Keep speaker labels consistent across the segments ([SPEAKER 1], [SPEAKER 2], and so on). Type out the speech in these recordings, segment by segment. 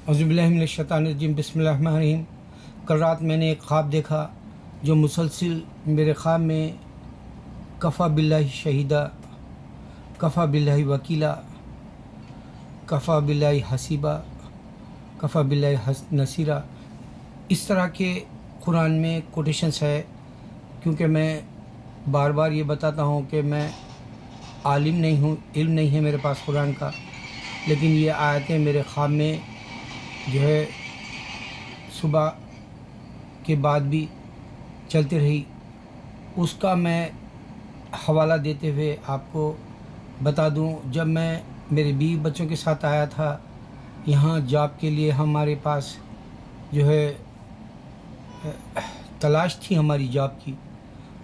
[SPEAKER 1] अज़ुबिल्लाहि मिनश्शैतानिर्रजीम बिस्मिल्लाहिर्रहमानिर्रहीम। कल रात मैंने एक ख्वाब देखा जो मुसलसिल मेरे ख्वाब में कफ़ा बिल्लाहि शहीदा, कफ़ा बिल्लाहि वकीला, कफ़ा बिल्लाहि हसीबा, कफ़ा बिल्लाहि नसीरा, इस तरह के कुरान में कोटेशंस है। क्योंकि मैं बार बार ये बताता हूँ कि मैं आलिम नहीं हूँ, इल्म नहीं है मेरे पास कुरान का, लेकिन ये आयतें मेरे ख्वाब में जो है सुबह के बाद भी चलती रही। उसका मैं हवाला देते हुए आपको बता दूं, जब मैं मेरे बीवी बच्चों के साथ आया था यहाँ जॉब के लिए, हमारे पास जो है तलाश थी हमारी जॉब की।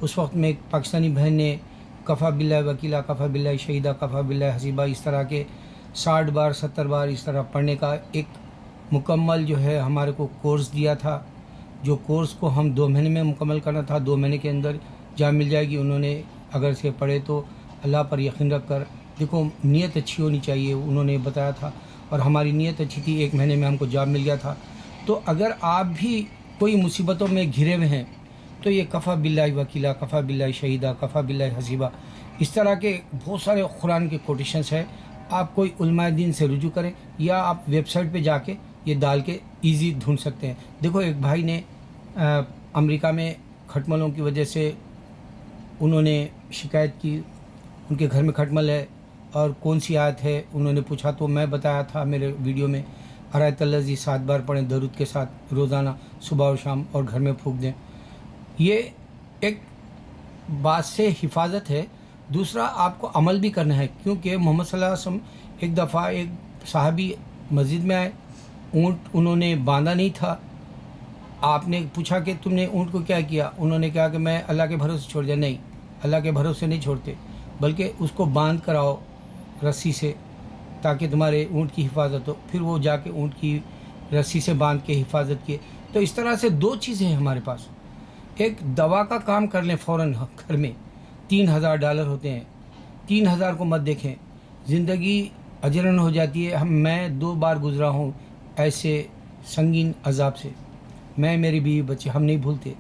[SPEAKER 1] उस वक्त में एक पाकिस्तानी बहन ने कफ़ा बिल्लाहि वकीला, कफ़ा बिल्लाहि शहीदा, कफ़ा बिल्लाहि हसीबा, इस तरह के 60 बार 70 बार इस तरह पढ़ने का एक मुकम्मल जो है हमारे को कोर्स दिया था। जो कोर्स को हम 2 महीने में मुकम्मल करना था, 2 महीने के अंदर जॉब मिल जाएगी। उन्होंने अगर से पढ़े तो अल्लाह पर यकीन रख कर, देखो नीयत अच्छी होनी चाहिए, उन्होंने बताया था और हमारी नीयत अच्छी थी, 1 महीने में हमको जॉब मिल गया था। तो अगर आप भी कोई मुसीबतों में घिरे हुए हैं तो ये कफ़ा बिल्लाहि वकीला, कफ़ा बिल्लाहि शहीदा, कफ़ा बिल्लाहि हसीबा, इस तरह के बहुत सारे कुरान के कोटेशंस है। आप कोई उलमाए दीन से रुजू करें या आप वेबसाइट पे जाके ये डाल के ईजी ढूंढ सकते हैं। देखो एक भाई ने अमेरिका में खटमलों की वजह से उन्होंने शिकायत की, उनके घर में खटमल है और कौन सी आयत है उन्होंने पूछा, तो मैं बताया था मेरे वीडियो में, आयतुल्लाज़ी 7 बार पढ़ें दरूद के साथ रोज़ाना सुबह और शाम और घर में फूंक दें। ये एक बात से हिफाजत है। दूसरा आपको अमल भी करना है, क्योंकि मोहम्मद सल्लल्लाहु अलैहि वसल्लम एक दफ़ा एक साहबी मस्जिद में आए, ऊँट उन्होंने बांधा नहीं था। आपने पूछा कि तुमने ऊँट को क्या किया? उन्होंने कहा कि मैं अल्लाह के भरोसे छोड़ दिया। नहीं, अल्लाह के भरोसे नहीं छोड़ते, बल्कि उसको बांध कर आओ रस्सी से, ताकि तुम्हारे ऊँट की हिफाजत हो। फिर वो जाके ऊँट की रस्सी से बांध के हिफाजत किए। तो इस तरह से 2 चीज़ें हैं हमारे पास। एक दवा का काम कर लें फ़ौरन घर में, $3000 होते हैं, 3000 को मत देखें, ज़िंदगी अजरन हो जाती है। मैं 2 बार गुज़रा हूँ ऐसे संगीन अज़ाब से, मैं मेरी बीवी बच्चे हम नहीं भूलते।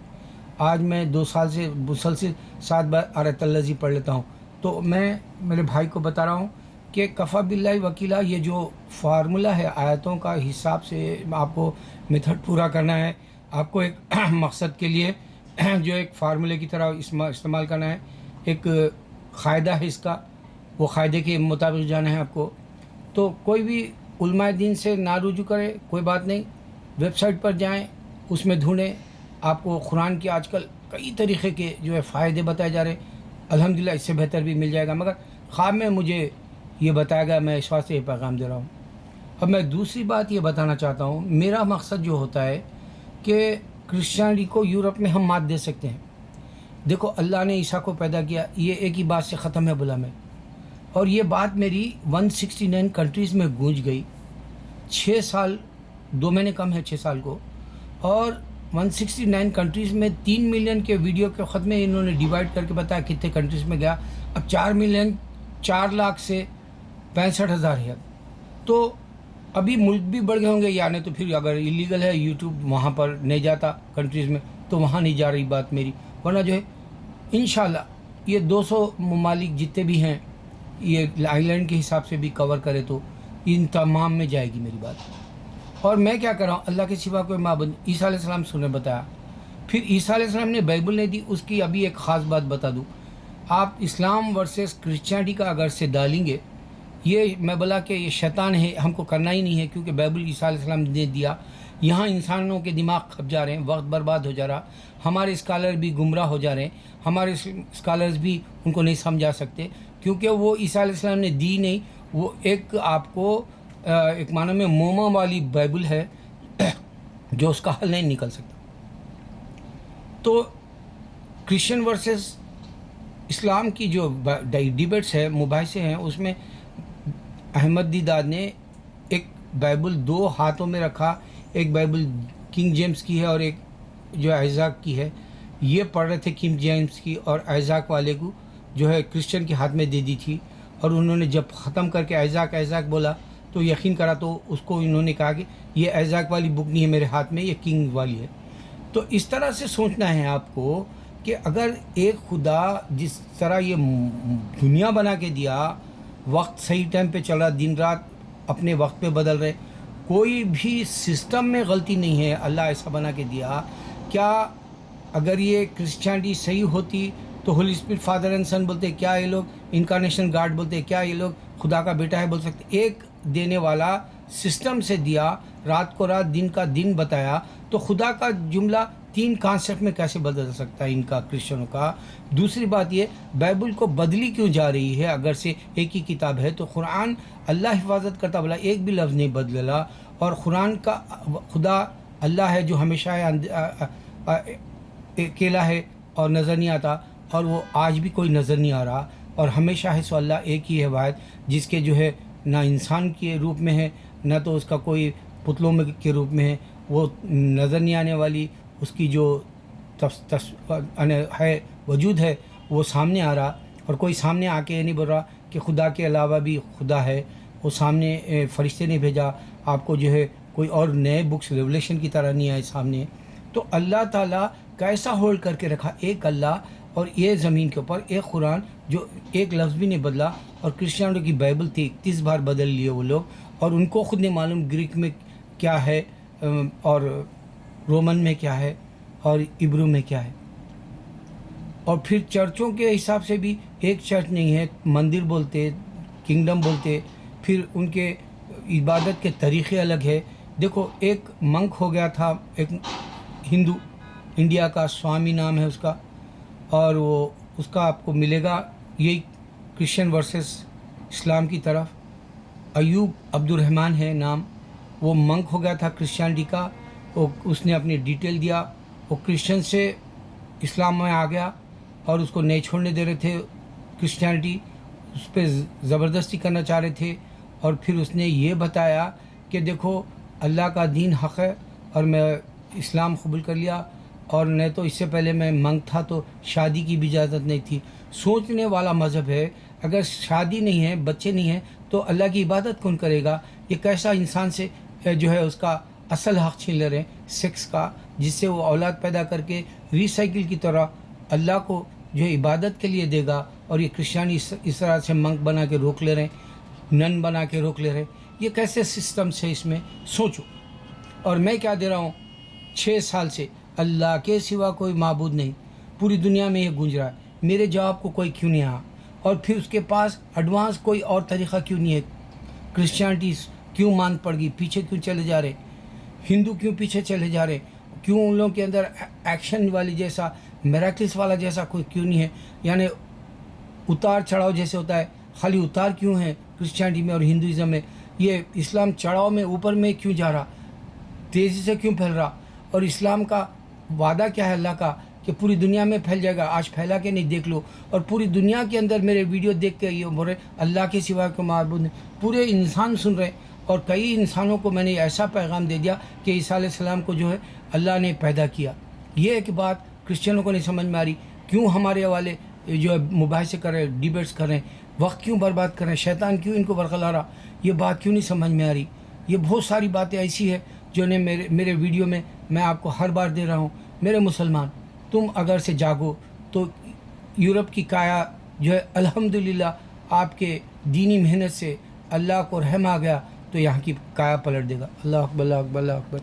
[SPEAKER 1] आज मैं 2 साल से मुसलसिल 7 बार आयतुल्लाज़ी पढ़ लेता हूँ। तो मैं मेरे भाई को बता रहा हूँ कि कफ़ा बिल्लाहि वकीला, ये जो फार्मूला है आयतों का हिसाब से आपको मेथड पूरा करना है। आपको एक मकसद के लिए जो एक फार्मूले की तरह इस्तेमाल करना है, एक क़ायदा है इसका, वो क़ायदे के मुताबिक जाना है आपको। तो कोई भी उलमाए दीन से ना रुजू करे, कोई बात नहीं, वेबसाइट पर जाएं, उसमें ढूंढें, आपको कुरान के आजकल कई तरीक़े के जो है फ़ायदे बताए जा रहे हैं। अल्हम्दुलिल्लाह इससे बेहतर भी मिल जाएगा, मगर ख्वाब में मुझे ये बताया गया, मैं इस वास्ते ये पैगाम दे रहा हूँ। अब मैं दूसरी बात ये बताना चाहता हूँ, मेरा मकसद जो होता है कि क्रिश्चियनिटी को यूरोप में हम मात दे सकते हैं। देखो अल्लाह ने ईसा को पैदा किया, ये एक ही बात से ख़त्म है बुला में, और ये बात मेरी 169 कंट्रीज़ में गूंज गई। 6 साल 2 महीने कम है 6 साल को, और 169 कंट्रीज़ में 3 मिलियन के वीडियो के ख़त में इन्होंने डिवाइड करके बताया कितने कंट्रीज़ में गया। अब 4 मिलियन 4 लाख से 65,000 है। तो अभी मुल्क भी बढ़ गए होंगे, यानी तो फिर अगर इलीगल है यूट्यूब वहाँ पर नहीं जाता कंट्रीज़ में, तो वहाँ नहीं जा रही बात मेरी, वरना जो है इंशाल्लाह ये 200 ममालिक जितने भी हैं, ये आइलैंड के हिसाब से भी कवर करे तो इन तमाम में जाएगी मेरी बात। और मैं क्या कर रहा हूँ, अल्लाह के सिवा कोई माबूद। ईसा अलैहिस्सलाम ने बताया, फिर ईसा अलैहिस्सलाम ने बाइबल नहीं दी, उसकी अभी एक ख़ास बात बता दूँ। आप इस्लाम वर्सेस क्रिश्चियनिटी का अगर से डालेंगे, ये मैं बोला कि ये शैतान है, हमको करना ही नहीं है, क्योंकि बाइबल ईसा अलैहिस्सलाम ने दिया। यहाँ इंसानों के दिमाग खप जा रहे हैं, वक्त बर्बाद हो जा रहा, हमारे स्कॉलर भी गुमराह हो जा रहे हैं, हमारे स्कॉलर्स भी उनको नहीं समझा सकते, क्योंकि वो ईसा अलैहिस्सलाम ने दी नहीं। वो एक आपको एक मानो में मोमा वाली बाइबल है जो उसका हल नहीं निकल सकता। तो क्रिश्चियन वर्सेस इस्लाम की जो डिबेट्स है, मुबाहिसे हैं, उसमें अहमद दीदाद ने एक बाइबल 2 हाथों में रखा, एक बाइबल किंग जेम्स की है और एक जो आइज़ाक की है। ये पढ़ रहे थे किंग जेम्स की, और आइज़ाक वाले को जो है क्रिश्चियन के हाथ में दे दी थी। और उन्होंने जब ख़त्म करके आइज़ाक बोला تو یقین کرا تو اس کو انہوں نے کہا کہ یہ ایزاک والی بک نہیں ہے میرے ہاتھ میں، یہ کنگ والی ہے۔ تو اس طرح سے سوچنا ہے آپ کو کہ اگر ایک خدا جس طرح یہ دنیا بنا کے دیا، وقت صحیح ٹائم پہ چلا، دن رات اپنے وقت پہ بدل رہے، کوئی بھی سسٹم میں غلطی نہیں ہے، اللہ ایسا بنا کے دیا۔ کیا اگر یہ کرسچینٹی صحیح ہوتی تو ہولی اسپرٹ فادر اینڈ سن بولتے، کیا یہ لوگ انکارنیشن گاڈ بولتے، کیا یہ لوگ خدا کا بیٹا ہے بول سکتے؟ ایک دینے والا سسٹم سے دیا، رات کو رات دن کا دن بتایا، تو خدا کا جملہ 3 کانسیپٹ میں کیسے بدل سکتا ہے ان کا، کرسچنوں کا؟ دوسری بات یہ، بائبل کو بدلی کیوں جا رہی ہے؟ اگر سے ایک ہی کتاب ہے تو قرآن اللہ حفاظت کرتا، بولا ایک بھی لفظ نہیں بدلا، اور قرآن کا خدا اللہ ہے جو ہمیشہ اکیلا ہے اور نظر نہیں آتا، اور وہ آج بھی کوئی نظر نہیں آ رہا، اور ہمیشہ ہے سو اللہ ایک ہی ہے واحد، جس کے جو ہے نہ انسان کے روپ میں ہے، نہ تو اس کا کوئی پتلوں میں کے روپ میں ہے، وہ نظر نہیں آنے والی، اس کی جو ہے وجود ہے وہ سامنے آ رہا، اور کوئی سامنے آ کے یہ نہیں بول رہا کہ خدا کے علاوہ بھی خدا ہے، وہ سامنے فرشتے نے بھیجا آپ کو، جو ہے کوئی اور نئے بکس ریولیشن کی طرح نہیں آئے سامنے۔ تو اللہ تعالیٰ کیسا ہولڈ کر کے رکھا ایک اللہ، اور یہ زمین کے اوپر ایک قرآن جو ایک لفظ بھی نہیں بدلا، اور کرسچنوں کی بائبل تھی 31 بار بدل لیے وہ لوگ، اور ان کو خود نہیں معلوم گریک میں کیا ہے اور رومن میں کیا ہے اور عبرو میں کیا ہے۔ اور پھر چرچوں کے حساب سے بھی ایک چرچ نہیں ہے، مندر بولتے، کنگڈم بولتے، پھر ان کے عبادت کے طریقے الگ ہے۔ دیکھو ایک منک ہو گیا تھا، ایک ہندو، انڈیا کا، سوامی نام ہے اس کا، اور وہ اس کا آپ کو ملے گا یہی کرسچن ورسز اسلام کی طرف، ایوب عبد الرحمن ہے نام، وہ منک ہو گیا تھا کرسچینٹی کا، اس نے اپنی ڈیٹیل دیا، وہ کرسچن سے اسلام میں آ گیا، اور اس کو نہیں چھوڑنے دے رہے تھے کرسچینٹی، اس پہ زبردستی کرنا چاہ رہے تھے، اور پھر اس نے یہ بتایا کہ دیکھو اللہ کا دین حق ہے، اور میں اسلام قبول کر لیا، اور نہیں تو اس سے پہلے میں منک تھا تو شادی کی بھی اجازت نہیں تھی۔ سوچنے والا مذہب ہے، اگر شادی نہیں ہے، بچے نہیں ہیں، تو اللہ کی عبادت کون کرے گا؟ یہ کیسا انسان سے جو ہے اس کا اصل حق چھین لے رہے ہیں سیکس کا، جس سے وہ اولاد پیدا کر کے ریسائیکل کی طرح اللہ کو جو ہے عبادت کے لیے دے گا، اور یہ کرسچانی اس طرح سے منک بنا کے روک لے رہے ہیں، نن بنا کے روک لے رہے ہیں۔ یہ کیسے سسٹمس ہے اس میں؟ سوچو۔ اور میں کیا دے رہا ہوں 6 سال سے، اللہ کے سوا کوئی معبود نہیں، پوری دنیا میں یہ گونج رہا ہے، میرے جواب کو کوئی کیوں نہیں آیا؟ اور پھر اس کے پاس ایڈوانس کوئی اور طریقہ کیوں نہیں ہے؟ کرسچینٹی کیوں مان پڑ گئی، پیچھے کیوں چلے جا رہے؟ ہندو کیوں پیچھے چلے جا رہے؟ کیوں ان لوگوں کے اندر ایکشن والی جیسا، میراکلس والا جیسا کوئی کیوں نہیں ہے؟ یعنی اتار چڑھاؤ جیسے ہوتا ہے، خالی اتار کیوں ہے کرسچینٹی میں اور ہندوازم میں؟ یہ اسلام چڑھاؤ میں اوپر میں کیوں جا رہا، تیزی سے کیوں پھیل رہا؟ اور اسلام کا وعدہ کیا ہے اللہ کا کہ پوری دنیا میں پھیل جائے گا، آج پھیلا کے نہیں دیکھ لو، اور پوری دنیا کے اندر میرے ویڈیو دیکھ کے یہ بول رہے اللہ کے سوا کوئی معبود نہیں، پورے انسان سن رہے، اور کئی انسانوں کو میں نے ایسا پیغام دے دیا کہ عیسیٰ علیہ السلام کو جو ہے اللہ نے پیدا کیا۔ یہ ایک بات کرسچنوں کو نہیں سمجھ میں آ رہی، کیوں ہمارے والے جو ہے مباحثے کر رہے، ڈیبیٹس کر رہے ہیں، وقت کیوں برباد کر رہے ہیں، شیطان کیوں ان کو برقرار رہا، یہ بات کیوں نہیں سمجھ میں آ رہی؟ یہ بہت ساری باتیں ایسی ہے جو نے میرے ویڈیو میں آپ کو ہر بار دے رہا ہوں۔ میرے مسلمان، تم اگر سے جاگو تو یورپ کی کایا جو ہے الحمدللہ آپ کے دینی محنت سے اللہ کو رحم آ گیا تو یہاں کی کایا پلٹ دے گا۔ اللہ اکبر، اللہ اکبر، اللہ اکبر۔